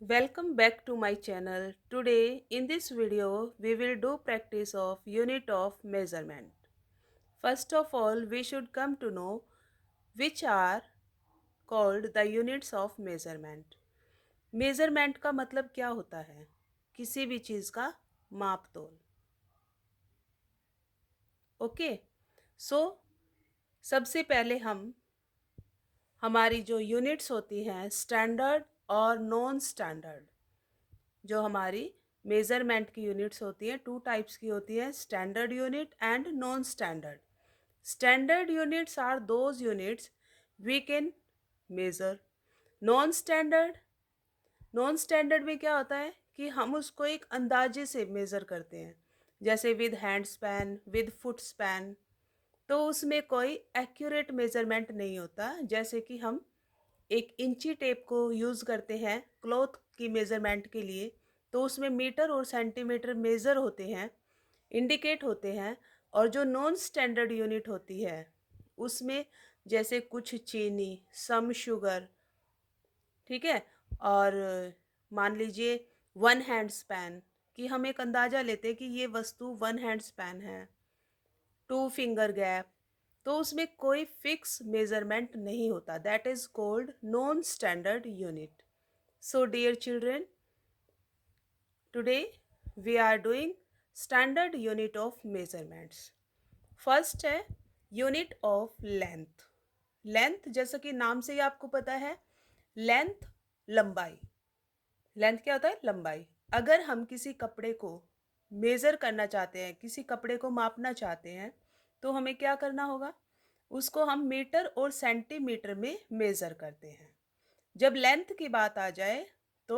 Welcome back to my channel. Today in this video we will do practice of unit of measurement. First of all we should come to know which are called the units of measurement. Measurement का मतलब क्या होता है? किसी भी चीज़ का माप तोल. ओके. सो सबसे पहले हम हमारी जो यूनिट्स होती हैं स्टैंडर्ड और नॉन स्टैंडर्ड, जो हमारी मेज़रमेंट की यूनिट्स होती हैं, टू टाइप्स की होती है, standard unit and non standard. Standard units are those units we can measure. Non standard, non standard में क्या होता है कि हम उसको एक अंदाजे से मेज़र करते हैं, जैसे with hand span, with foot span. तो उसमें कोई एक्यूरेट मेज़रमेंट नहीं होता. जैसे कि हम एक इंची टेप को यूज़ करते हैं क्लॉथ की मेज़रमेंट के लिए, तो उसमें मीटर और सेंटीमीटर मेज़र होते हैं, इंडिकेट होते हैं. और जो नॉन स्टैंडर्ड यूनिट होती है उसमें जैसे कुछ चीनी, सम शुगर, ठीक है, और मान लीजिए वन हैंड स्पैन, कि हम एक अंदाज़ा लेते हैं कि ये वस्तु वन हैंड स्पैन है, टू फिंगर गैप, तो उसमें कोई फिक्स मेजरमेंट नहीं होता. That is called non standard unit. So dear children, today we are doing standard unit of measurements. First है यूनिट ऑफ लेंथ. लेंथ जैसा कि नाम से ही आपको पता है, लेंथ लंबाई. लेंथ क्या होता है? लंबाई. अगर हम किसी कपड़े को मेज़र करना चाहते हैं, किसी कपड़े को मापना चाहते हैं, तो हमें क्या करना होगा? उसको हम मीटर और सेंटीमीटर में मेज़र करते हैं. जब लेंथ की बात आ जाए तो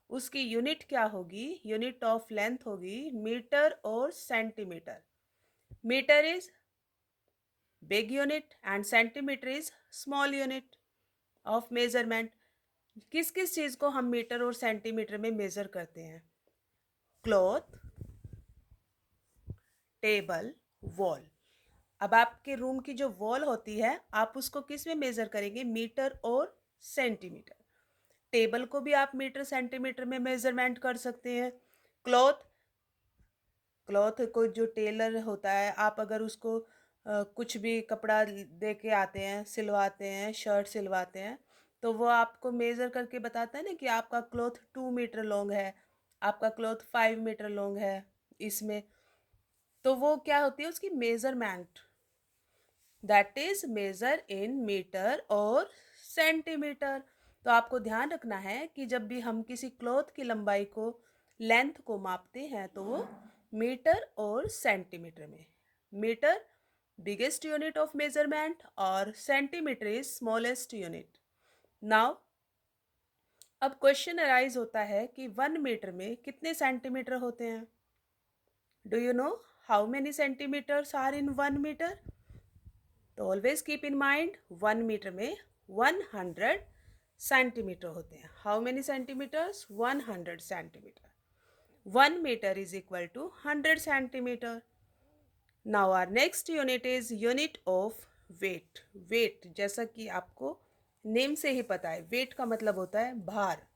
उसकी यूनिट क्या होगी? यूनिट ऑफ लेंथ होगी मीटर और centimetre. Metre is big unit and centimetre is small unit of measurement. किस किस चीज़ को हम मीटर और सेंटीमीटर में मेज़र करते हैं? Cloth, table, wall. अब आपके रूम की जो वॉल होती है आप उसको किस में मेज़र करेंगे? मीटर और सेंटीमीटर. टेबल को भी आप मीटर सेंटीमीटर में मेज़रमेंट कर सकते हैं. क्लॉथ, क्लॉथ को जो टेलर होता है, आप अगर उसको कुछ भी कपड़ा दे के आते हैं, सिलवाते हैं, शर्ट सिलवाते हैं, तो वो आपको मेज़र करके बताता है ना कि आपका क्लॉथ 2 मीटर लॉन्ग है, आपका क्लॉथ 5 मीटर लॉन्ग है इसमें. तो वो क्या होती है उसकी measurement, that is measure in metre और सेंटीमीटर. तो आपको ध्यान रखना है कि जब भी हम किसी क्लॉथ की लंबाई को, लेंथ को मापते हैं तो वो मीटर और सेंटीमीटर में. Metre biggest unit of measurement और centimetre is smallest unit. Now अब क्वेश्चन अराइज होता है कि 1 मीटर में कितने सेंटीमीटर होते हैं? Do you know how many centimetres are in 1 metre? तो always keep in mind 1 metre में 100 सेंटीमीटर होते हैं. How many centimetres? 100 centimetre. 1 metre is equal to 100 centimetre. Now our next unit is unit of weight. Weight जैसा कि आपको name से ही पता है, वेट का मतलब होता है भार.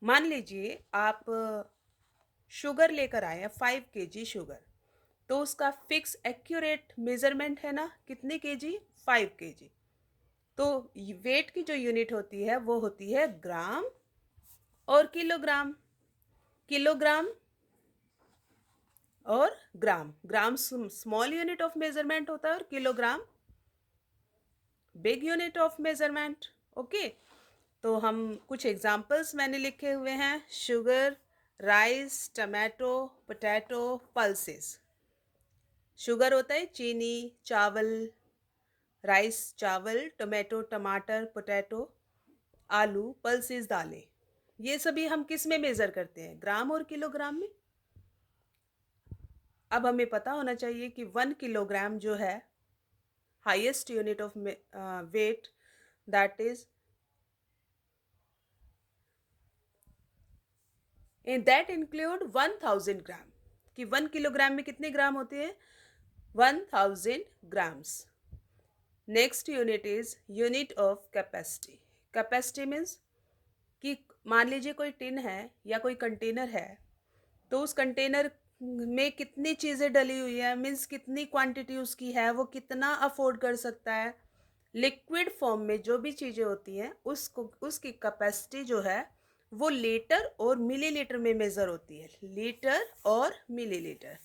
मान लीजिए आप शुगर लेकर आए हैं, 5 kg शुगर, तो उसका फिक्स एक्यूरेट मेजरमेंट है ना, कितने केजी? 5 kg. तो वेट की जो यूनिट होती है वो होती है ग्राम और किलोग्राम. किलोग्राम और ग्राम. ग्राम स्मॉल यूनिट ऑफ मेजरमेंट होता है और kilogram big unit of measurement. Okay. तो हम कुछ एग्जांपल्स मैंने लिखे हुए हैं: sugar, rice, tomato, potato, pulses. Sugar होता है चीनी, चावल, राइस चावल, टोमेटो टमाटर, पोटैटो आलू, पल्सेस दालें. ये सभी हम किस में मेज़र करते हैं? ग्राम और किलोग्राम में. अब हमें पता होना चाहिए कि 1 किलोग्राम जो है highest unit of weight, that is in that include 1000 gram. कि 1 किलोग्राम में कितने ग्राम होते हैं? 1000 grams. Next unit is unit of capacity. Capacity means कि मान लीजिए कोई टिन है या कोई कंटेनर है, तो उस कंटेनर में कितनी चीज़ें डली हुई है, मीन्स कितनी क्वांटिटी उसकी है, वो कितना अफोर्ड कर सकता है। लिक्विड फॉर्म में जो भी चीज़ें होती हैं उसको उसकी कैपेसिटी जो है वो लीटर और मिलीलीटर में मेज़र होती है, लीटर और मिलीलीटर।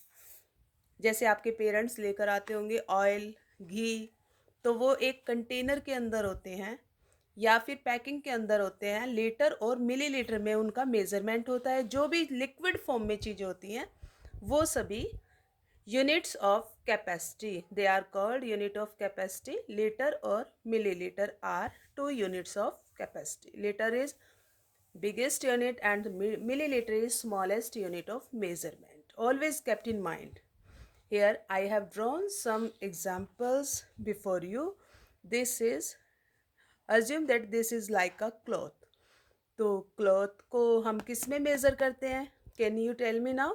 जैसे आपके पेरेंट्स लेकर आते होंगे ऑयल, घी, तो वो एक कंटेनर के अंदर होते हैं या फिर पैकिंग के अंदर होते हैं, लीटर और मिलीलीटर में उनका मेजरमेंट होता है। जो भी लिक्विड फॉर्म में चीज़ें होती हैं वो सभी units of capacity, they are called unit of capacity. Litre और millilitre are two units of capacity. Litre is biggest unit and milliliter is smallest unit of measurement. Always kept in mind. Here I have drawn some examples before you. This is, assume that this is like a cloth. तो cloth को हम किस में measure करते हैं? Can you tell me now?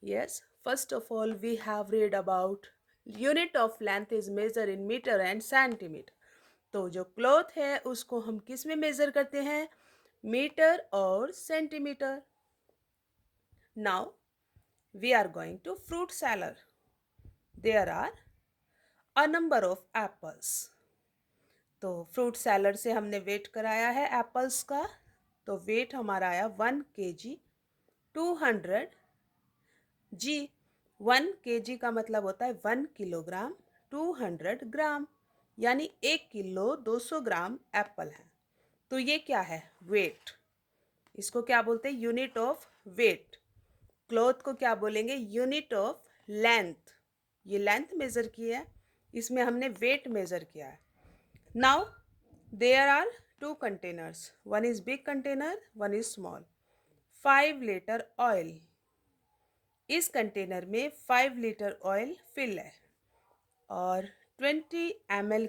Yes, first of all we have read about unit of length is measured in meter and centimeter. तो जो cloth है उसको हम किस में मेज़र करते हैं? मीटर और centimetre. Now we are going to fruit seller. There are a number of apples. तो फ्रूट सैलड से हमने वेट कराया है एप्पल्स का, तो वेट हमारा आया 1 kg 200 जी. 1 kg का मतलब होता है 1 किलोग्राम 200 ग्राम, यानी 1 किलो 200 ग्राम एप्पल है. तो ये क्या है? वेट. इसको क्या बोलते हैं? Unit of wait. क्लॉथ को क्या बोलेंगे? Unit of length. ये लेंथ मेजर की है, इसमें हमने वेट मेजर किया है. Now there are two containers, one is big container, one is small. 5 litre oil. इस कंटेनर में 5 लीटर ऑयल फिल है और 20 ml